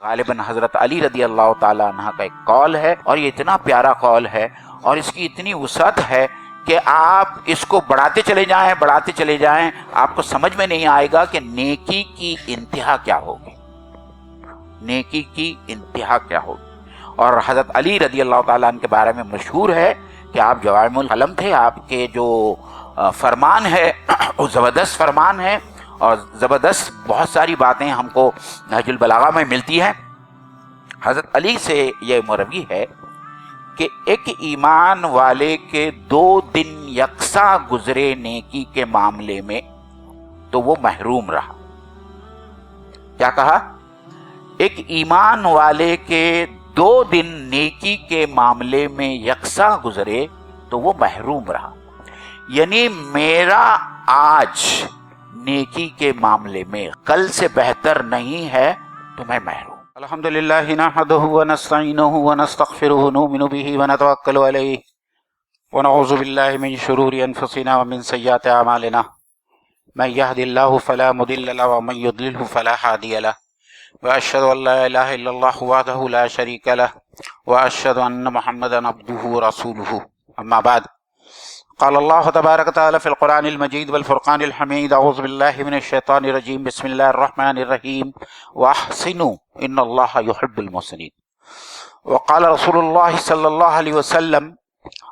غالباً حضرت علی رضی اللہ تعالیٰ عنہ کا ایک قول ہے، اور یہ اتنا پیارا قول ہے اور اس کی اتنی وسعت ہے کہ آپ اس کو بڑھاتے چلے جائیں، آپ کو سمجھ میں نہیں آئے گا کہ نیکی کی انتہا کیا ہوگی، نیکی کی انتہا کیا ہوگی۔ اور حضرت علی رضی اللہ تعالیٰ عنہ کے بارے میں مشہور ہے کہ آپ جوامع القلم تھے، آپ کے جو فرمان ہے وہ زبردست فرمان ہے، اور زبردست بہت ساری باتیں ہم کو نہج البلاغہ میں ملتی ہیں۔ حضرت علی سے یہ مروی ہے کہ ایک ایمان والے کے 2 دن یکساں گزرے نیکی کے معاملے میں تو وہ محروم رہا۔ کیا کہا؟ ایک ایمان والے کے 2 دن نیکی کے معاملے میں یکساں گزرے تو وہ محروم رہا، یعنی میرا آج نیکی کے معاملے میں کل سے بہتر نہیں ہے تو میں محروم۔ الحمدللہ نحمدہ ونستعینہ ونستغفرہ ونؤمن بہ ونتوکل علیہ ونعوذ باللہ من شرور انفسنا ومن سیئات اعمالنا من یہد اللہ فلا مضل له ومن یضلل فلا ہادی له واشهد ان لا الہ الا اللہ وحدہ لا شریک له واشهد ان محمدا عبدہ ورسولہ، اما بعد۔ قال اللہ تبارک تعالی فی القرآن المجید والفرقان الحمید، اعوذ باللہ من الشیطان الرجیم، بسم اللہ الرحمن الرحیم، واحسنوا ان اللہ یحب المحسنین۔ وقال رسول اللہ صلی اللہ علیہ وسلم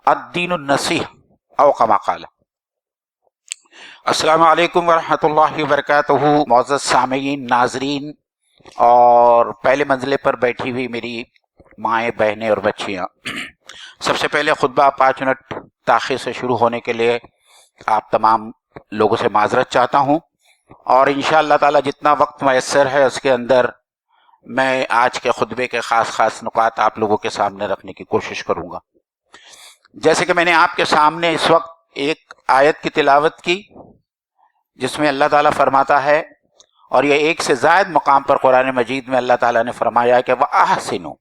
الدین النصیحہ او کما قال۔ السلام علیکم ورحمۃ اللہ وبرکاتہ، معزز سامعین، ناظرین اور پہلے منزلے پر بیٹھی ہوئی میری مائیں، بہنیں اور بچیاں، سب سے پہلے خطبہ 5 منٹ تاخیر سے شروع ہونے کے لیے آپ تمام لوگوں سے معذرت چاہتا ہوں، اور انشاءاللہ تعالی جتنا وقت میسر ہے اس کے اندر میں آج کے خطبے کے خاص نکات آپ لوگوں کے سامنے رکھنے کی کوشش کروں گا۔ جیسے کہ میں نے آپ کے سامنے اس وقت ایک آیت کی تلاوت کی جس میں اللہ تعالیٰ فرماتا ہے، اور یہ ایک سے زائد مقام پر قرآن مجید میں اللہ تعالیٰ نے فرمایا کہ وَأَحْسِنُوا،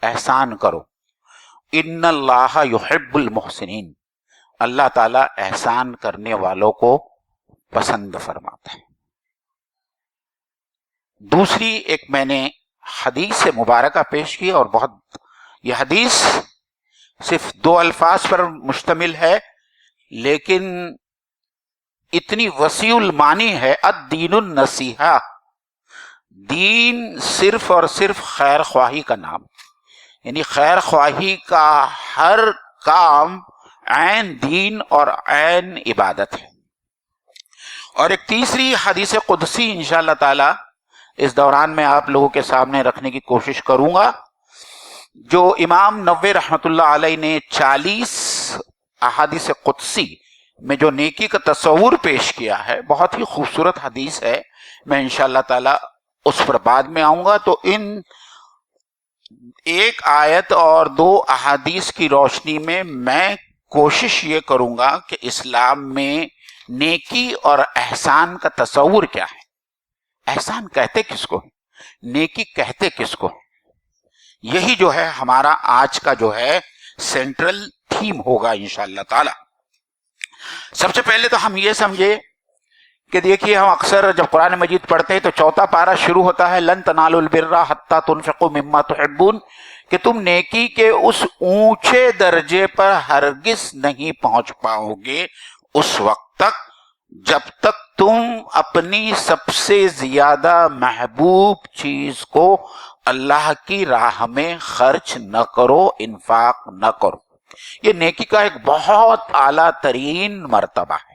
احسان کرو، ان اللہ یحب المحسنین، اللہ تعالیٰ احسان کرنے والوں کو پسند فرماتا ہے۔ دوسری ایک میں نے حدیث سے مبارکہ پیش کی، اور بہت یہ حدیث صرف 2 الفاظ پر مشتمل ہے لیکن اتنی وسیع المعنی ہے۔ الدین النصیحہ، دین صرف اور صرف خیر خواہی کا نام، یعنی خیر خواہی کا ہر کام عین دین اور عین عبادت ہے۔ اور ایک تیسری حدیث قدسی انشاءاللہ تعالی اس دوران میں آپ لوگوں کے سامنے رکھنے کی کوشش کروں گا، جو امام نووی رحمۃ اللہ علیہ نے 40 احادیث قدسی میں جو نیکی کا تصور پیش کیا ہے، بہت ہی خوبصورت حدیث ہے۔ میں انشاءاللہ تعالی اس پر بعد میں آؤں گا، تو ان ایک آیت اور 2 احادیث کی روشنی میں میں کوشش یہ کروں گا کہ اسلام میں نیکی اور احسان کا تصور کیا ہے، احسان کہتے کس کو، نیکی کہتے کس کو۔ یہی جو ہے ہمارا آج کا جو ہے سینٹرل تھیم ہوگا انشاءاللہ تعالی۔ سب سے پہلے تو ہم یہ سمجھے کہ دیکھیے، ہم اکثر جب قرآن مجید پڑھتے ہیں تو 4 پارہ شروع ہوتا ہے لن تنالوا البر حتی تنفقوا مما تحبون، کہ تم نیکی کے اس اونچے درجے پر ہرگز نہیں پہنچ پاؤ گے اس وقت تک جب تک تم اپنی سب سے زیادہ محبوب چیز کو اللہ کی راہ میں خرچ نہ کرو، انفاق نہ کرو۔ یہ نیکی کا ایک بہت اعلیٰ ترین مرتبہ ہے،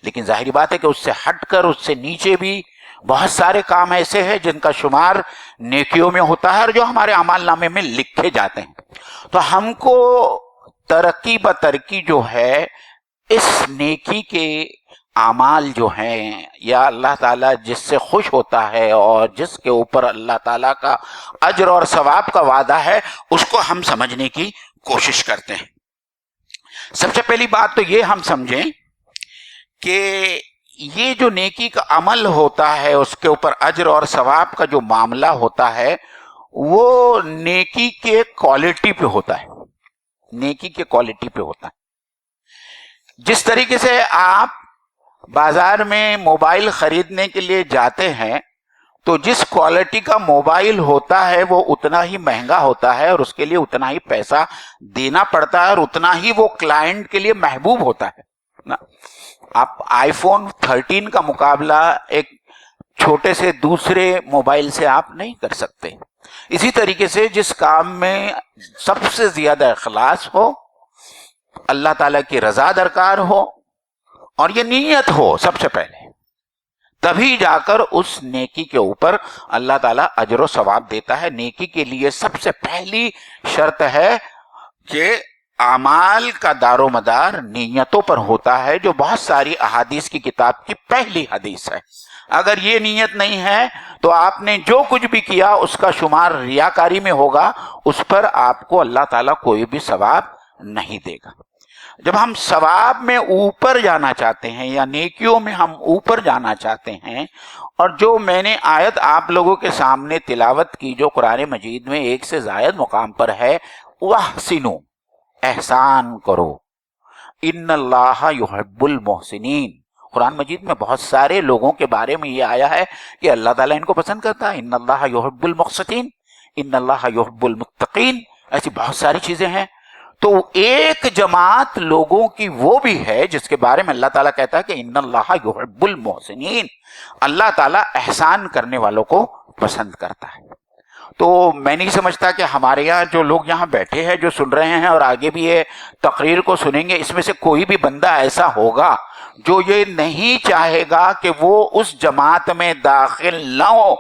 لیکن ظاہری بات ہے کہ اس سے ہٹ کر، اس سے نیچے بھی بہت سارے کام ایسے ہیں جن کا شمار نیکیوں میں ہوتا ہے اور جو ہمارے اعمال نامے میں لکھے جاتے ہیں۔ تو ہم کو ترقی بترقی جو ہے اس نیکی کے اعمال جو ہیں، یا اللہ تعالیٰ جس سے خوش ہوتا ہے اور جس کے اوپر اللہ تعالیٰ کا اجر اور ثواب کا وعدہ ہے، اس کو ہم سمجھنے کی کوشش کرتے ہیں۔ سب سے پہلی بات تو یہ ہم سمجھیں کہ یہ جو نیکی کا عمل ہوتا ہے، اس کے اوپر اجر اور ثواب کا جو معاملہ ہوتا ہے، وہ نیکی کے کوالٹی پہ ہوتا ہے، نیکی کے کوالٹی پہ ہوتا ہے۔ جس طریقے سے آپ بازار میں موبائل خریدنے کے لیے جاتے ہیں تو جس کوالٹی کا موبائل ہوتا ہے وہ اتنا ہی مہنگا ہوتا ہے اور اس کے لیے اتنا ہی پیسہ دینا پڑتا ہے اور اتنا ہی وہ کلائنٹ کے لیے محبوب ہوتا ہے نا. آپ آئی فون 13 کا مقابلہ ایک چھوٹے سے دوسرے موبائل سے آپ نہیں کر سکتے. اسی طریقے سے جس کام میں سب سے زیادہ اخلاص ہو، اللہ تعالیٰ کی رضا درکار ہو اور یہ نیت ہو سب سے پہلے، تبھی جا کر اس نیکی کے اوپر اللہ تعالیٰ اجر و ثواب دیتا ہے. نیکی کے لیے سب سے پہلی شرط ہے کہ اعمال کا دار و مدار نیتوں پر ہوتا ہے، جو بہت ساری احادیث کی کتاب کی پہلی حدیث ہے. اگر یہ نیت نہیں ہے تو آپ نے جو کچھ بھی کیا اس کا شمار ریاکاری میں ہوگا، اس پر آپ کو اللہ تعالیٰ کوئی بھی ثواب نہیں دے گا. جب ہم ثواب میں اوپر جانا چاہتے ہیں یا نیکیوں میں ہم اوپر جانا چاہتے ہیں، اور جو میں نے آیت آپ لوگوں کے سامنے تلاوت کی جو قرآن مجید میں ایک سے زائد مقام پر ہے، وَاحْسِنُوا، احسان کرو، ان اللہ یحب المحسنین. قرآن مجید میں بہت سارے لوگوں کے بارے میں یہ آیا ہے کہ اللہ تعالیٰ ان کو پسند کرتا ہے. ان اللہ یحب المقسطین، ان اللہ یحب المتقین، ایسی بہت ساری چیزیں ہیں. تو ایک جماعت لوگوں کی وہ بھی ہے جس کے بارے میں اللہ تعالیٰ کہتا ہے کہ ان اللہ یحب المحسنین، اللہ تعالیٰ احسان کرنے والوں کو پسند کرتا ہے. تو میں نہیں سمجھتا کہ ہمارے یہاں جو لوگ یہاں بیٹھے ہیں، جو سن رہے ہیں اور آگے بھی یہ تقریر کو سنیں گے، اس میں سے کوئی بھی بندہ ایسا ہوگا جو یہ نہیں چاہے گا کہ وہ اس جماعت میں داخل نہ ہو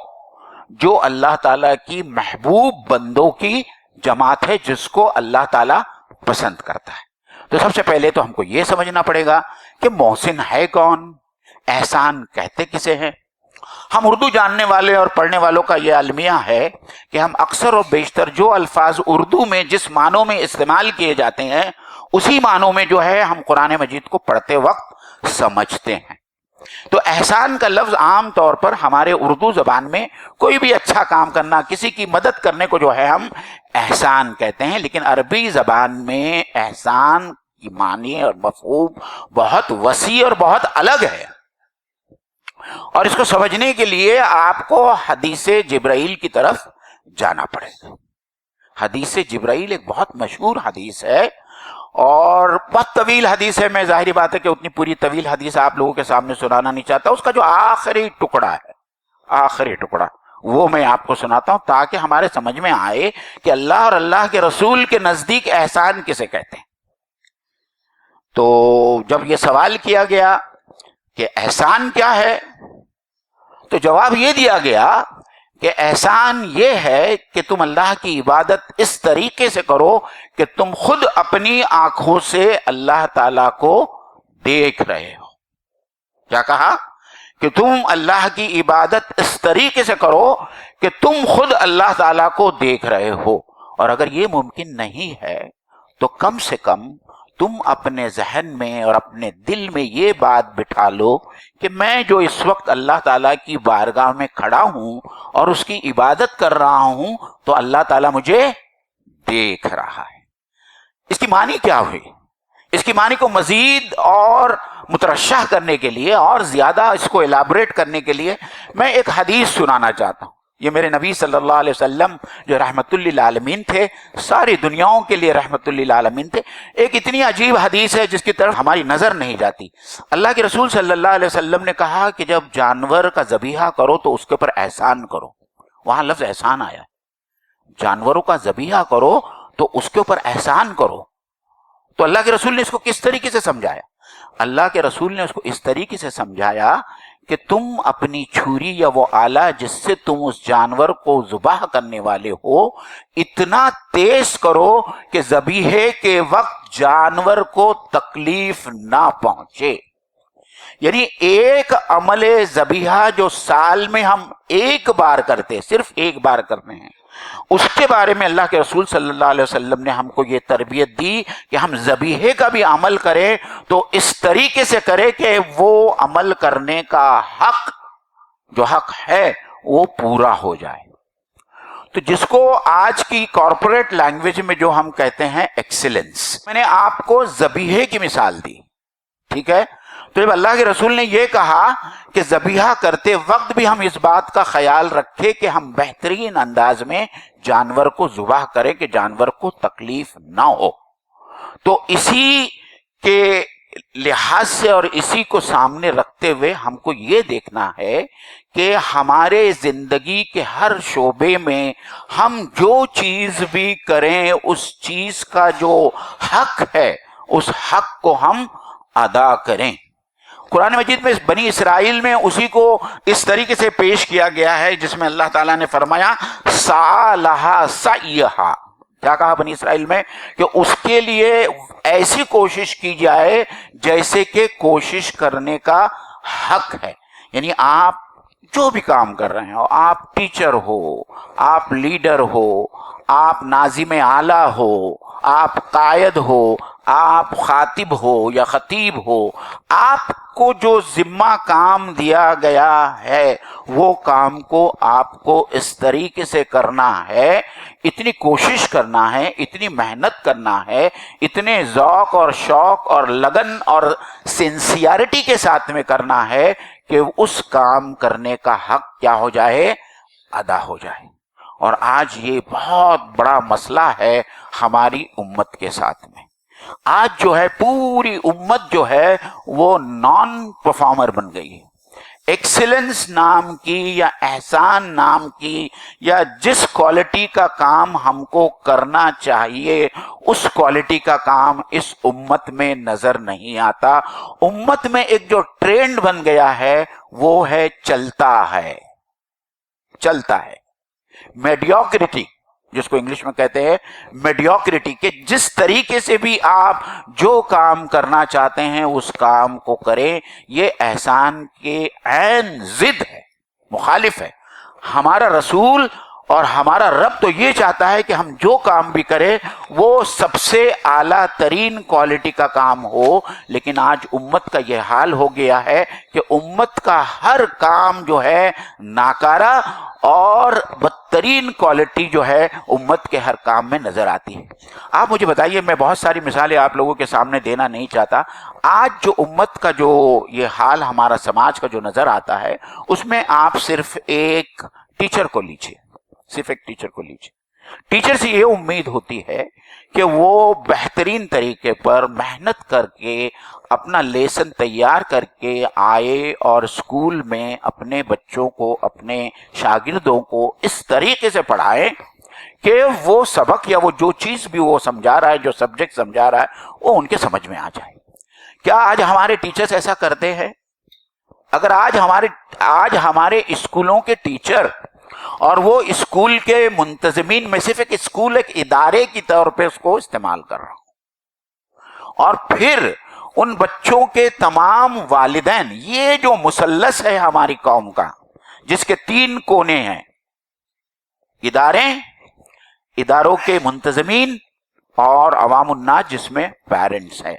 جو اللہ تعالیٰ کی محبوب بندوں کی جماعت ہے، جس کو اللہ تعالیٰ پسند کرتا ہے. تو سب سے پہلے تو ہم کو یہ سمجھنا پڑے گا کہ محسن ہے کون، احسان کہتے کسے ہیں. ہم اردو جاننے والے اور پڑھنے والوں کا یہ المیہ ہے کہ ہم اکثر اور بیشتر جو الفاظ اردو میں جس معنوں میں استعمال کیے جاتے ہیں اسی معنوں میں جو ہے ہم قرآن مجید کو پڑھتے وقت سمجھتے ہیں. تو احسان کا لفظ عام طور پر ہمارے اردو زبان میں کوئی بھی اچھا کام کرنا، کسی کی مدد کرنے کو جو ہے ہم احسان کہتے ہیں، لیکن عربی زبان میں احسان کی معنی اور مفہوم بہت وسیع اور بہت الگ ہے. اور اس کو سمجھنے کے لیے آپ کو حدیث جبرائیل کی طرف جانا پڑے گا. حدیث جبرائیل ایک بہت مشہور حدیث ہے اور بہت طویل حدیث ہے. میں ظاہری بات ہے کہ اتنی پوری طویل حدیث آپ لوگوں کے سامنے سنانا نہیں چاہتا. اس کا جو آخری ٹکڑا ہے، آخری ٹکڑا، وہ میں آپ کو سناتا ہوں تاکہ ہمارے سمجھ میں آئے کہ اللہ اور اللہ کے رسول کے نزدیک احسان کسے کہتے ہیں. تو جب یہ سوال کیا گیا کہ احسان کیا ہے، تو جواب یہ دیا گیا کہ احسان یہ ہے کہ تم اللہ کی عبادت اس طریقے سے کرو کہ تم خود اپنی آنکھوں سے اللہ تعالیٰ کو دیکھ رہے ہو. کیا کہا؟ کہ تم اللہ کی عبادت اس طریقے سے کرو کہ تم خود اللہ تعالیٰ کو دیکھ رہے ہو. اور اگر یہ ممکن نہیں ہے تو کم سے کم تم اپنے ذہن میں اور اپنے دل میں یہ بات بٹھا لو کہ میں جو اس وقت اللہ تعالیٰ کی بارگاہ میں کھڑا ہوں اور اس کی عبادت کر رہا ہوں تو اللہ تعالیٰ مجھے دیکھ رہا ہے. اس کی معنی کیا ہوئی؟ اس کی معنی کو مزید اور مترشح کرنے کے لیے اور زیادہ اس کو ایلیبریٹ کرنے کے لیے میں ایک حدیث سنانا چاہتا ہوں. یہ میرے نبی صلی اللہ علیہ وسلم جو رحمت للعالمین تھے، ساری دنیاؤں کے لیے رحمت للعالمین تھے. ایک اتنی عجیب حدیث ہے جس کی طرف ہماری نظر نہیں جاتی. اللہ کے رسول صلی اللہ علیہ وسلم نے کہا کہ جب جانور کا ذبیحہ کرو تو اس کے اوپر احسان کرو. وہاں لفظ احسان آیا. جانوروں کا ذبیحہ کرو تو اس کے اوپر احسان کرو. تو اللہ کے رسول نے اس کو کس طریقے سے سمجھایا؟ اللہ کے رسول نے اس کو اس طریقے سے سمجھایا کہ تم اپنی چھری یا وہ آلہ جس سے تم اس جانور کو ذبح کرنے والے ہو اتنا تیز کرو کہ ذبیحے کے وقت جانور کو تکلیف نہ پہنچے. یعنی ایک عمل ذبیحہ جو سال میں ہم ایک بار کرتے، صرف ایک بار کرتے ہیں، اس کے بارے میں اللہ کے رسول صلی اللہ علیہ وسلم نے ہم کو یہ تربیت دی کہ ہم ذبیحے کا بھی عمل کریں تو اس طریقے سے کریں کہ وہ عمل کرنے کا حق، جو حق ہے، وہ پورا ہو جائے. تو جس کو آج کی کارپوریٹ لینگویج میں جو ہم کہتے ہیں ایکسیلنس، میں نے آپ کو ذبیحے کی مثال دی، ٹھیک ہے؟ تو جب اللہ کے رسول نے یہ کہا کہ ذبیحہ کرتے وقت بھی ہم اس بات کا خیال رکھیں کہ ہم بہترین انداز میں جانور کو ذبح کریں کہ جانور کو تکلیف نہ ہو، تو اسی کے لحاظ سے اور اسی کو سامنے رکھتے ہوئے ہم کو یہ دیکھنا ہے کہ ہمارے زندگی کے ہر شعبے میں ہم جو چیز بھی کریں اس چیز کا جو حق ہے اس حق کو ہم ادا کریں۔ قرآن مجید میں بنی اسرائیل میں اسی کو اس طریقے سے پیش کیا گیا ہے جس میں اللہ تعالیٰ نے فرمایا سعیہا سعیہا، کیا کہا بنی اسرائیل میں کہ اس کے لیے ایسی کوشش کی جائے جیسے کہ کوشش کرنے کا حق ہے۔ یعنی آپ جو بھی کام کر رہے ہو، آپ ٹیچر ہو، آپ لیڈر ہو، آپ ناظم اعلیٰ ہو، آپ قائد ہو، آپ خاطب ہو یا خطیب ہو، آپ کو جو ذمہ کام دیا گیا ہے وہ کام کو آپ کو اس طریقے سے کرنا ہے، اتنی کوشش کرنا ہے، اتنی محنت کرنا ہے، اتنے ذوق اور شوق اور لگن اور سنسیئرٹی کے ساتھ میں کرنا ہے کہ اس کام کرنے کا حق کیا ہو جائے، ادا ہو جائے۔ اور آج یہ بہت بڑا مسئلہ ہے ہماری امت کے ساتھ میں۔ آج جو ہے پوری امت جو ہے وہ نان پرفارمر بن گئی ہے۔ ایکسلنس نام کی یا احسان نام کی یا جس کوالٹی کا کام ہم کو کرنا چاہیے اس کوالٹی کا کام اس امت میں نظر نہیں آتا۔ امت میں ایک جو ٹرینڈ بن گیا ہے وہ ہے چلتا ہے، چلتا ہے، میڈیوکریٹی جس کو انگلش میں کہتے ہیں میڈیوکریٹی، کہ جس طریقے سے بھی آپ جو کام کرنا چاہتے ہیں اس کام کو کریں، یہ احسان کے عین ضد ہے، مخالف ہے۔ ہمارا رسول اور ہمارا رب تو یہ چاہتا ہے کہ ہم جو کام بھی کریں وہ سب سے اعلیٰ ترین کوالٹی کا کام ہو، لیکن آج امت کا یہ حال ہو گیا ہے کہ امت کا ہر کام جو ہے ناکارہ اور بدترین کوالٹی جو ہے امت کے ہر کام میں نظر آتی ہے۔ آپ مجھے بتائیے، میں بہت ساری مثالیں آپ لوگوں کے سامنے دینا نہیں چاہتا، آج جو امت کا جو یہ حال ہمارا سماج کا جو نظر آتا ہے اس میں آپ صرف ایک ٹیچر کو لیجیے، صرف ایک ٹیچر کو لیجیے۔ ٹیچر سے یہ امید ہوتی ہے کہ وہ بہترین طریقے پر محنت کر کے اپنا لیسن تیار کر کے آئے اور اسکول میں اپنے بچوں کو، اپنے شاگردوں کو اس طریقے سے پڑھائے کہ وہ سبق یا وہ جو چیز بھی وہ سمجھا رہا ہے، جو سبجیکٹ سمجھا رہا ہے وہ ان کے سمجھ میں آ جائے۔ کیا آج ہمارے ٹیچرز ایسا کرتے ہیں؟ اگر آج ہمارے اسکولوں کے ٹیچر اور وہ اسکول کے منتظمین میں صرف ایک اسکول ایک ادارے کی طور پہ اس کو استعمال کر رہا ہوں، اور پھر ان بچوں کے تمام والدین، یہ جو مثلث ہے ہماری قوم کا جس کے 3 کونے ہیں، اداروں کے منتظمین اور عوام الناس جس میں پیرنٹس ہے،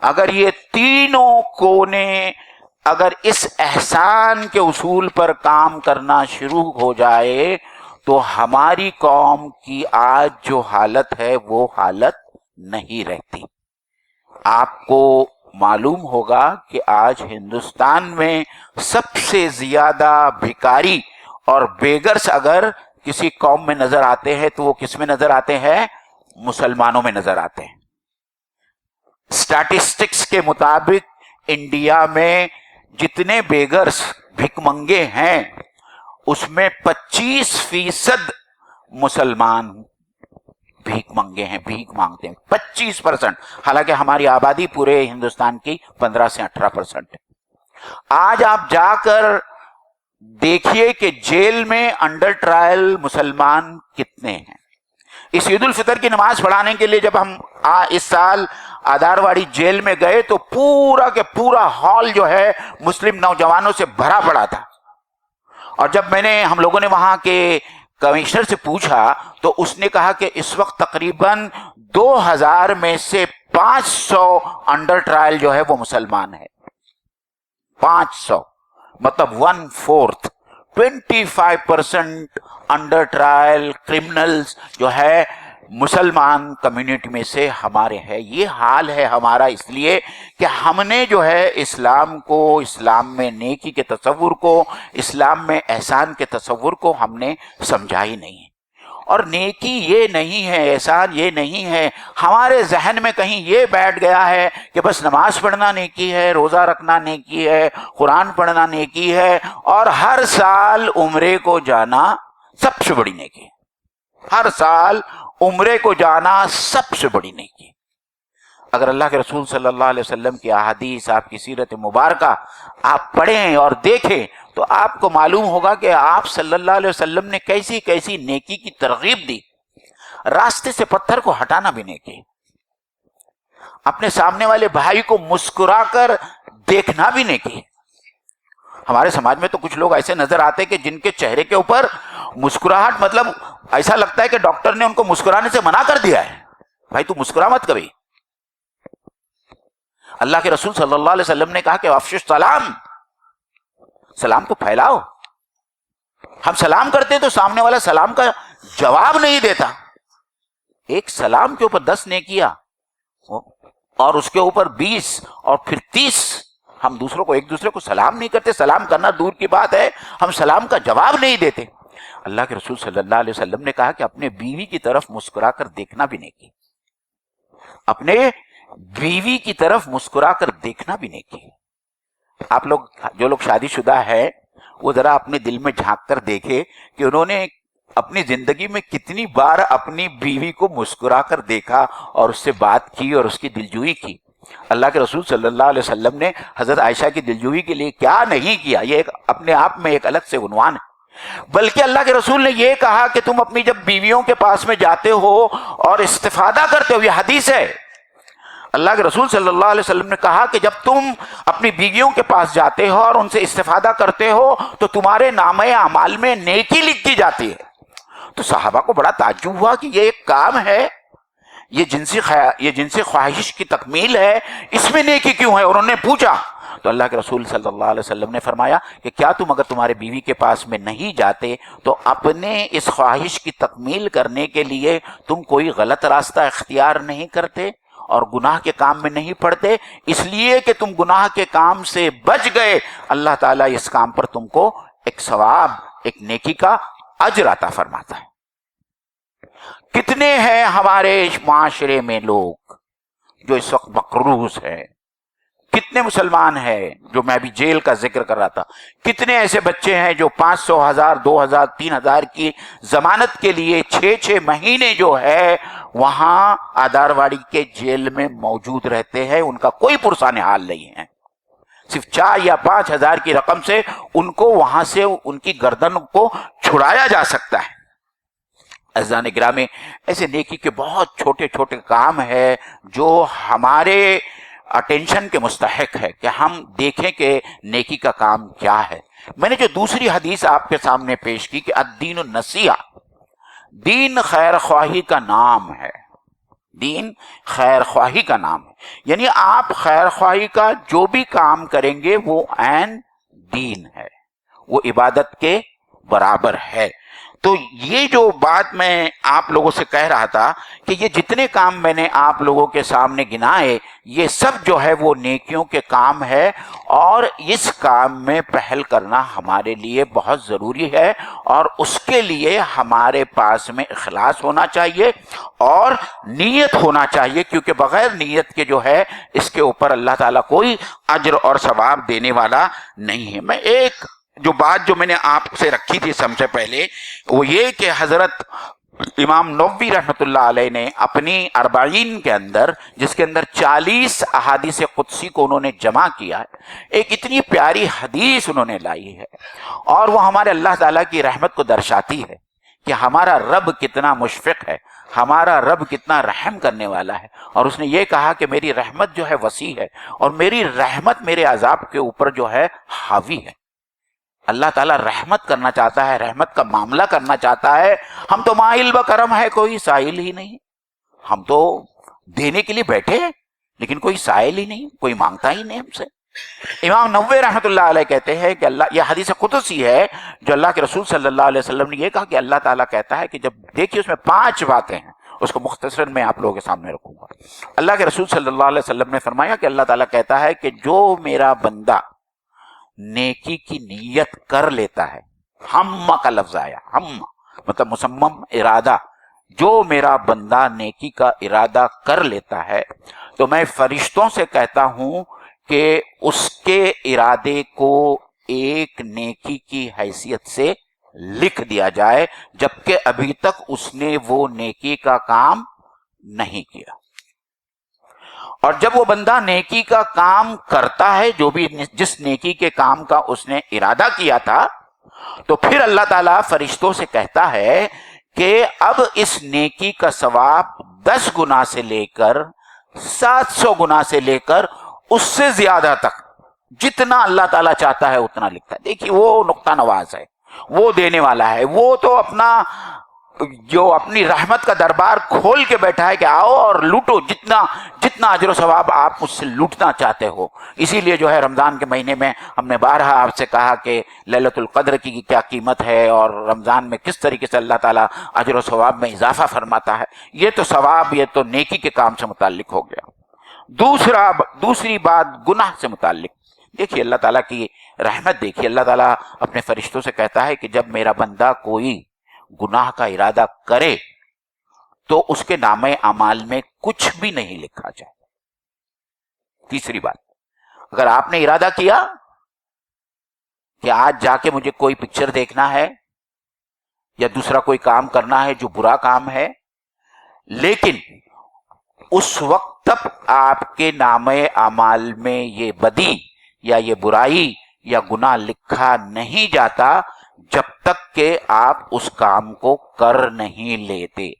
اگر یہ تینوں کونے اگر اس احسان کے اصول پر کام کرنا شروع ہو جائے تو ہماری قوم کی آج جو حالت ہے وہ حالت نہیں رہتی۔ آپ کو معلوم ہوگا کہ آج ہندوستان میں سب سے زیادہ بھکاری اور بیگرس اگر کسی قوم میں نظر آتے ہیں تو وہ کس میں نظر آتے ہیں؟ مسلمانوں میں نظر آتے ہیں۔ اسٹیٹسٹکس کے مطابق انڈیا میں جتنے بیگرس بھک منگے ہیں اس میں 25% مسلمان بھیک منگے ہیں، بھیک مانگتے ہیں، 25%، حالانکہ ہماری آبادی پورے ہندوستان کی 15 سے 18% ہے۔ آج آپ جا کر دیکھیے کہ جیل میں انڈر ٹرائل مسلمان کتنے ہیں۔ اس عید الفطر کی نماز پڑھانے کے لیے جب ہم اس سال آدارواڑی جیل میں گئے تو پورا کے پورا ہال جو ہے مسلم نوجوانوں سے بھرا پڑا تھا، اور جب ہم لوگوں نے وہاں کے کمشنر سے پوچھا تو اس نے کہا کہ اس وقت تقریباً 2000 میں سے 500 انڈر ٹرائل جو ہے وہ مسلمان ہے۔ 500 مطلب 1/4، 25% انڈر ٹرائل کرمنلز جو ہے مسلمان کمیونٹی میں سے ہمارے ہے. یہ حال ہے ہمارا اس لیے کہ ہم نے جو ہے اسلام کو، اسلام میں نیکی کے تصور کو، اسلام میں احسان کے تصور کو ہم نے سمجھا ہی نہیں. اور نیکی یہ نہیں ہے، احسان یہ نہیں ہے. ہمارے ذہن میں کہیں یہ بیٹھ گیا ہے کہ بس نماز پڑھنا نیکی ہے، روزہ رکھنا نیکی ہے، قرآن پڑھنا نیکی ہے، اور ہر سال عمرے کو جانا سب سے بڑی نیکی ہے. ہر سال عمرے کو جانا سب سے بڑی نیکی. اگر اللہ کے رسول صلی اللہ علیہ وسلم کی احادیث، آپ کی سیرت مبارکہ آپ پڑھیں اور دیکھیں تو آپ کو معلوم ہوگا کہ آپ صلی اللہ علیہ وسلم نے کیسی کیسی نیکی کی ترغیب دی. راستے سے پتھر کو ہٹانا بھی نیکی، اپنے سامنے والے بھائی کو مسکرا کر دیکھنا بھی نیکی. ہمارے سماج میں تو کچھ لوگ ایسے نظر آتے کہ جن کے چہرے کے اوپر مسکراہٹ، مطلب ایسا لگتا ہے کہ ڈاکٹر نے ان کو مسکرانے سے منع کر دیا ہے. بھائی تو مسکرا مت کبھی. اللہ کے رسول صلی اللہ علیہ وسلم نے کہا کہ افشوا السلام، سلام کو پھیلاؤ. ہم سلام کرتے تو سامنے والا سلام کا جواب نہیں دیتا. ایک سلام کے اوپر 10 نیکیاں اور اس کے اوپر 20 اور پھر 30. ہم دوسروں کو، ایک دوسرے کو سلام نہیں کرتے. سلام کرنا دور کی بات ہے، ہم سلام کا جواب نہیں دیتے. اللہ کے رسول صلی اللہ علیہ وسلم نے کہا کہ اپنے بیوی کی طرف مسکرا کر دیکھنا بھی نیکی. اپنے بیوی کی طرف مسکرا کر دیکھنا بھی نیکی. آپ لوگ جو لوگ شادی شدہ ہے وہ ذرا اپنے دل میں جھانک کر دیکھے کہ انہوں نے اپنی زندگی میں کتنی بار اپنی بیوی کو مسکرا کر دیکھا اور اس سے بات کی اور اس کی دلجوئی کی. اللہ کے رسول صلی اللہ علیہ وسلم نے حضرت عائشہ کی دلجوئی کے لیے کیا نہیں کیا، یہ اپنے آپ میں ایک الگ سے عنوان ہے. بلکہ اللہ کے رسول نے یہ کہا کہ تم اپنی جب بیویوں کے پاس میں جاتے ہو اور استفادہ کرتے ہو، یہ حدیث ہے، اللہ کے رسول صلی اللہ علیہ وسلم نے کہا کہ جب تم اپنی بیویوں کے پاس جاتے ہو اور ان سے استفادہ کرتے ہو تو تمہارے نامہ اعمال میں نیکی لکھی جاتی ہے. تو صحابہ کو بڑا تعجب ہوا کہ یہ ایک کام ہے، یہ جنسی خواہش کی تکمیل ہے، اس میں نیکی کیوں ہے؟ انہوں نے پوچھا تو اللہ کے رسول صلی اللہ علیہ وسلم نے فرمایا کہ کیا تم اگر تمہارے بیوی کے پاس میں نہیں جاتے تو اپنے اس خواہش کی تکمیل کرنے کے لیے تم کوئی غلط راستہ اختیار نہیں کرتے اور گناہ کے کام میں نہیں پڑتے؟ اس لیے کہ تم گناہ کے کام سے بچ گئے، اللہ تعالیٰ اس کام پر تم کو ایک ثواب، ایک نیکی کا اجر عطا فرماتا ہے. کتنے ہیں ہمارے معاشرے میں لوگ جو اس وقت مقروض ہیں، کتنے مسلمان ہیں جو میں بھی جیل کا ذکر کر رہا تھا، کتنے ایسے بچے ہیں جو 500، 1000، 2000، 3000 کی ضمانت کے لیے 6 مہینے جو ہے وہاں آدارواڑی کے جیل میں موجود رہتے ہیں. ان کا کوئی پرسان حال نہیں ہے، صرف 4 یا 5 ہزار کی رقم سے ان کو وہاں سے ان کی گردن کو چھڑایا جا سکتا ہے. عزیزان گرامی، ایسے نیکی کے بہت چھوٹے چھوٹے کام ہے جو ہمارے اٹینشن کے مستحق ہے کہ ہم دیکھیں کہ نیکی کا کام کیا ہے. میں نے جو دوسری حدیث آپ کے سامنے پیش کی کہ الدین النصیحہ، دین خیر خواہی کا نام ہے. دین خیر خواہی کا نام ہے، یعنی آپ خیر خواہی کا جو بھی کام کریں گے وہ عین دین ہے، وہ عبادت کے برابر ہے. تو یہ جو بات میں آپ لوگوں سے کہہ رہا تھا کہ یہ جتنے کام میں نے آپ لوگوں کے سامنے گنائے یہ سب جو ہے وہ نیکیوں کے کام ہے، اور اس کام میں پہل کرنا ہمارے لیے بہت ضروری ہے، اور اس کے لیے ہمارے پاس میں اخلاص ہونا چاہیے اور نیت ہونا چاہیے، کیونکہ بغیر نیت کے جو ہے اس کے اوپر اللہ تعالیٰ کوئی اجر اور ثواب دینے والا نہیں ہے. میں ایک جو بات جو میں نے آپ سے رکھی تھی سب سے پہلے وہ یہ کہ حضرت امام نووی رحمۃ اللہ علیہ نے اپنی 40 کے اندر، جس کے اندر 40 احادیث قدسی کو انہوں نے جمع کیا ہے، ایک اتنی پیاری حدیث انہوں نے لائی ہے اور وہ ہمارے اللہ تعالیٰ کی رحمت کو درشاتی ہے کہ ہمارا رب کتنا مشفق ہے، ہمارا رب کتنا رحم کرنے والا ہے. اور اس نے یہ کہا کہ میری رحمت جو ہے وسیع ہے اور میری رحمت میرے عذاب کے اوپر جو ہے حاوی ہے. اللہ تعالیٰ رحمت کرنا چاہتا ہے، رحمت کا معاملہ کرنا چاہتا ہے. ہم تو مائل بکرم ہے، کوئی سائل ہی نہیں. ہم تو دینے کے لیے بیٹھے ہیں لیکن کوئی سائل ہی نہیں، کوئی مانگتا ہی نہیں ہم سے. امام نووی رحمۃ اللہ علیہ کہتے ہیں کہ اللہ، یہ حدیث قدسی ہے جو اللہ کے رسول صلی اللہ علیہ وسلم نے یہ کہا کہ اللہ تعالیٰ کہتا ہے کہ جب دیکھیے اس میں 5 باتیں ہیں اس کو مختصراً میں آپ لوگوں کے سامنے رکھوں گا۔ اللہ کے رسول صلی اللہ علیہ وسلم نے فرمایا کہ اللہ تعالیٰ کہتا ہے کہ جو میرا بندہ نیکی کی نیت کر لیتا ہے، ہم کا لفظ آیا، ہم مطلب مسمم ارادہ، جو میرا بندہ نیکی کا ارادہ کر لیتا ہے تو میں فرشتوں سے کہتا ہوں کہ اس کے ارادے کو ایک نیکی کی حیثیت سے لکھ دیا جائے، جبکہ ابھی تک اس نے وہ نیکی کا کام نہیں کیا۔ اور جب وہ بندہ نیکی کا کام کرتا ہے، جو بھی جس نیکی کے کام کا اس نے ارادہ کیا تھا، تو پھر اللہ تعالیٰ فرشتوں سے کہتا ہے کہ اب اس نیکی کا ثواب 10 گنا سے لے کر 700 گنا سے لے کر اس سے زیادہ تک جتنا اللہ تعالیٰ چاہتا ہے اتنا لکھتا ہے۔ دیکھیے وہ نقطہ نواز ہے، وہ دینے والا ہے، وہ تو جو اپنی رحمت کا دربار کھول کے بیٹھا ہے کہ آؤ اور لوٹو، جتنا اجر و ثواب آپ اس سے لوٹنا چاہتے ہو۔ اسی لیے جو ہے رمضان کے مہینے میں ہم نے بارہا آپ سے کہا کہ لیلۃ القدر کی کیا قیمت ہے اور رمضان میں کس طریقے سے اللہ تعالیٰ اجر و ثواب میں اضافہ فرماتا ہے۔ یہ تو ثواب، یہ تو نیکی کے کام سے متعلق ہو گیا۔ دوسری بات گناہ سے متعلق، دیکھیے اللہ تعالیٰ کی رحمت، دیکھیے اللہ تعالیٰ اپنے فرشتوں سے کہتا ہے کہ جب میرا بندہ کوئی گناہ کا ارادہ کرے تو اس کے نامہ اعمال میں کچھ بھی نہیں لکھا جائے۔ تیسری بات، اگر آپ نے ارادہ کیا کہ آج جا کے مجھے کوئی پکچر دیکھنا ہے یا دوسرا کوئی کام کرنا ہے جو برا کام ہے، لیکن اس وقت تک آپ کے نامہ اعمال میں یہ بدی یا یہ برائی یا گناہ لکھا نہیں جاتا جب تک کہ آپ اس کام کو کر نہیں لیتے۔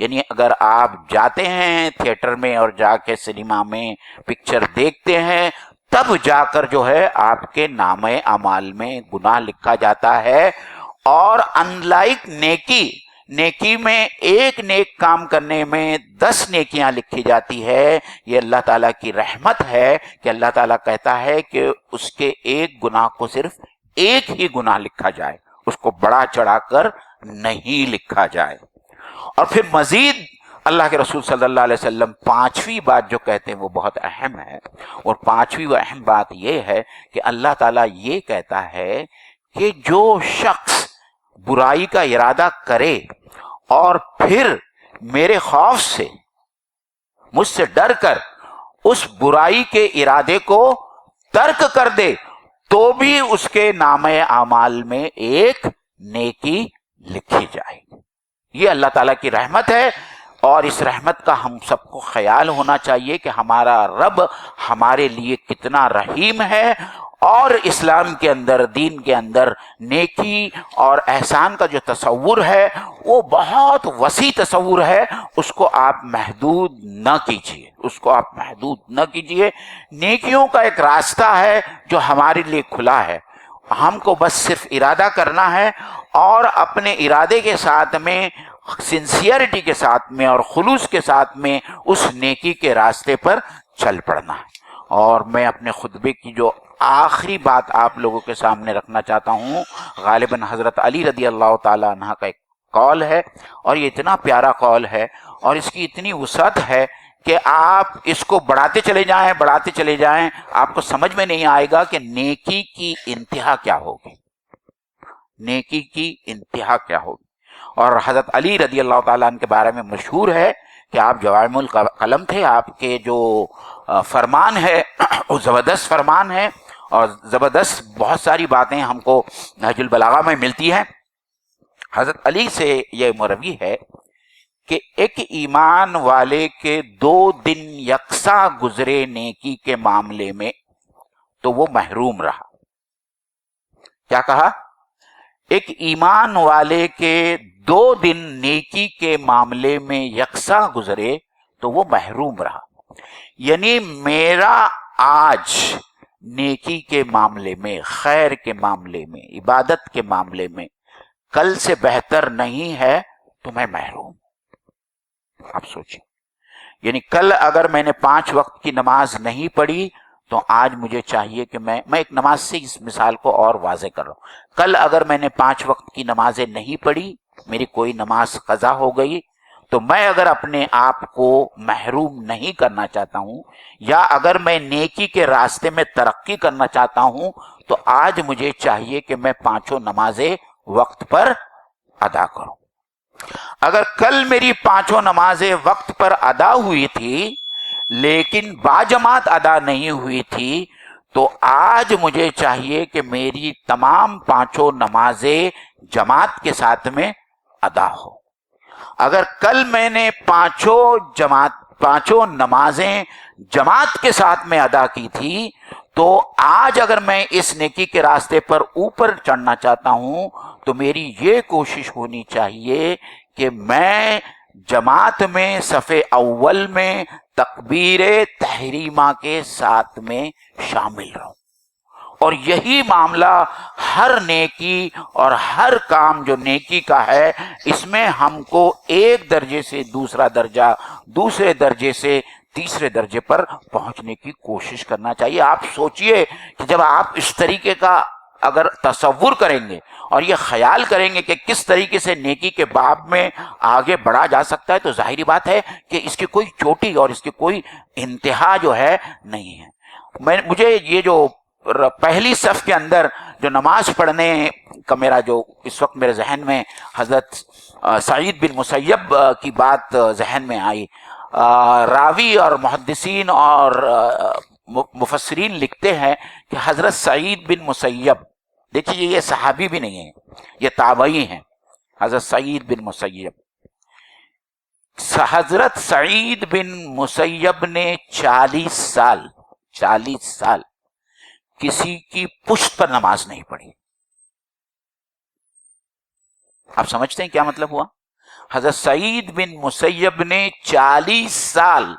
یعنی اگر آپ جاتے ہیں تھیٹر میں اور جا کے سنیما میں پکچر دیکھتے ہیں، تب جا کر جو ہے آپ کے نامہ اعمال میں گناہ لکھا جاتا ہے۔ اور ان لائک نیکی میں ایک نیک کام کرنے میں 10 نیکیاں لکھی جاتی ہے۔ یہ اللہ تعالیٰ کی رحمت ہے کہ اللہ تعالیٰ کہتا ہے کہ اس کے ایک گناہ کو صرف ایک ہی گناہ لکھا جائے، اس کو بڑا چڑھا کر نہیں لکھا جائے۔ اور پھر مزید اللہ کے رسول صلی اللہ علیہ وسلم 5ویں بات جو کہتے ہیں وہ بہت اہم ہے، اور 5ویں و اہم بات یہ ہے کہ اللہ تعالیٰ یہ کہتا ہے کہ جو شخص برائی کا ارادہ کرے اور پھر میرے خوف سے، مجھ سے ڈر کر اس برائی کے ارادے کو ترک کر دے، تو بھی اس کے نامہ اعمال میں ایک نیکی لکھی جائے گی۔ یہ اللہ تعالیٰ کی رحمت ہے، اور اس رحمت کا ہم سب کو خیال ہونا چاہیے کہ ہمارا رب ہمارے لیے کتنا رحیم ہے، اور اسلام کے اندر، دین کے اندر نیکی اور احسان کا جو تصور ہے وہ بہت وسیع تصور ہے، اس کو آپ محدود نہ کیجیے۔ نیکیوں کا ایک راستہ ہے جو ہمارے لیے کھلا ہے، ہم کو بس صرف ارادہ کرنا ہے اور اپنے ارادے کے ساتھ میں، سنسیئرٹی کے ساتھ میں اور خلوص کے ساتھ میں اس نیکی کے راستے پر چل پڑنا ہے۔ اور میں اپنے خطبے کی جو آخری بات آپ لوگوں کے سامنے رکھنا چاہتا ہوں، غالباً حضرت علی رضی اللہ تعالیٰ عنہ کا ایک قول ہے، اور یہ اتنا پیارا قول ہے اور اس کی اتنی وسعت ہے کہ آپ اس کو بڑھاتے چلے جائیں، آپ کو سمجھ میں نہیں آئے گا کہ نیکی کی انتہا کیا ہوگی، نیکی کی انتہا کیا ہوگی۔ اور حضرت علی رضی اللہ تعالیٰ عنہ کے بارے میں مشہور ہے کہ آپ جوامع القلم تھے، آپ کے جو فرمان ہے وہ زبردست فرمان ہے، اور زبردست بہت ساری باتیں ہم کو نہج البلاغہ میں ملتی ہیں۔ حضرت علی سے یہ مروی ہے کہ ایک ایمان والے کے 2 دن یکساں گزرے نیکی کے معاملے میں تو وہ محروم رہا۔ کیا کہا؟ ایک ایمان والے کے 2 دن نیکی کے معاملے میں یکساں گزرے تو وہ محروم رہا۔ یعنی میرا آج نیکی کے معاملے میں، خیر کے معاملے میں، عبادت کے معاملے میں کل سے بہتر نہیں ہے تو میں محروم۔ آپ سوچیں، یعنی کل اگر میں نے 5 وقت کی نماز نہیں پڑھی تو آج مجھے چاہیے کہ میں ایک نماز سے اس مثال کو اور واضح کر رہا ہوں۔ کل اگر میں نے 5 وقت کی نمازیں نہیں پڑھی، میری کوئی نماز قضا ہو گئی، تو میں اگر اپنے آپ کو محروم نہیں کرنا چاہتا ہوں یا اگر میں نیکی کے راستے میں ترقی کرنا چاہتا ہوں تو آج مجھے چاہیے کہ میں 5 نمازیں وقت پر ادا کروں. اگر کل میری 5 نمازیں وقت پر ادا ہوئی تھی لیکن باجماعت ادا نہیں ہوئی تھی تو آج مجھے چاہیے کہ میری تمام 5 نمازیں جماعت کے ساتھ میں ادا ہو. اگر کل میں نے 5 نمازیں جماعت کے ساتھ میں ادا کی تھی تو آج اگر میں اس نیکی کے راستے پر اوپر چڑھنا چاہتا ہوں تو میری یہ کوشش ہونی چاہیے کہ میں جماعت میں صف اول میں تکبیر تحریمہ کے ساتھ میں شامل رہوں. اور یہی معاملہ ہر نیکی اور ہر کام جو نیکی کا ہے اس میں ہم کو ایک درجے سے دوسرا درجہ، دوسرے درجے سے تیسرے درجے پر پہنچنے کی کوشش کرنا چاہیے. آپ سوچئے کہ جب آپ اس طریقے کا اگر تصور کریں گے اور یہ خیال کریں گے کہ کس طریقے سے نیکی کے باب میں آگے بڑھا جا سکتا ہے تو ظاہری بات ہے کہ اس کی کوئی چوٹی اور اس کی کوئی انتہا جو ہے نہیں ہے. مجھے یہ جو پہلی صف کے اندر جو نماز پڑھنے کا میرا جو اس وقت میرے ذہن میں حضرت سعید بن مسیب کی بات ذہن میں آئی. راوی اور محدثین اور مفسرین لکھتے ہیں کہ حضرت سعید بن مسیب، دیکھیے یہ صحابی بھی نہیں ہے، یہ تابعی ہیں. حضرت سعید بن مسیب، حضرت سعید بن مسیب نے 40 سال کسی کی پشت پر نماز نہیں پڑھی. آپ سمجھتے ہیں کیا مطلب ہوا؟ حضرت سعید بن مسیب نے 40 سال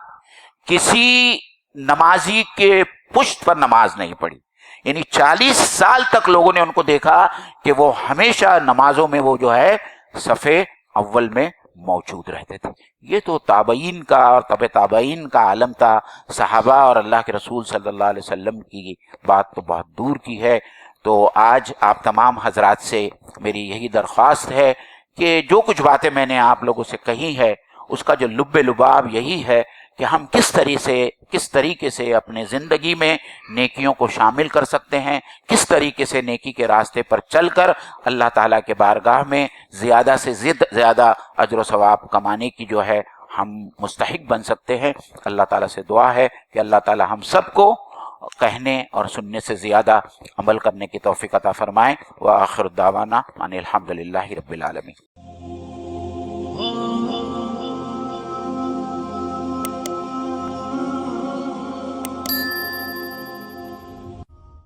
کسی نمازی کے پشت پر نماز نہیں پڑھی. یعنی 40 سال تک لوگوں نے ان کو دیکھا کہ وہ ہمیشہ نمازوں میں وہ جو ہے صف اول میں موجود رہتے تھے. یہ تو تابعین کا اور تبع تابعین کا عالم تھا. صحابہ اور اللہ کے رسول صلی اللہ علیہ وسلم کی بات تو بہت دور کی ہے. تو آج آپ تمام حضرات سے میری یہی درخواست ہے کہ جو کچھ باتیں میں نے آپ لوگوں سے کہی ہے اس کا جو لب لباب یہی ہے کہ ہم کس طریقے سے اپنے زندگی میں نیکیوں کو شامل کر سکتے ہیں، کس طریقے سے نیکی کے راستے پر چل کر اللہ تعالیٰ کے بارگاہ میں زیادہ سے زیادہ اجر و ثواب کمانے کی جو ہے ہم مستحق بن سکتے ہیں. اللہ تعالیٰ سے دعا ہے کہ اللہ تعالیٰ ہم سب کو کہنے اور سننے سے زیادہ عمل کرنے کی توفیق عطا فرمائیں. وآخر دعوانا ان الحمد للہ رب العالمین.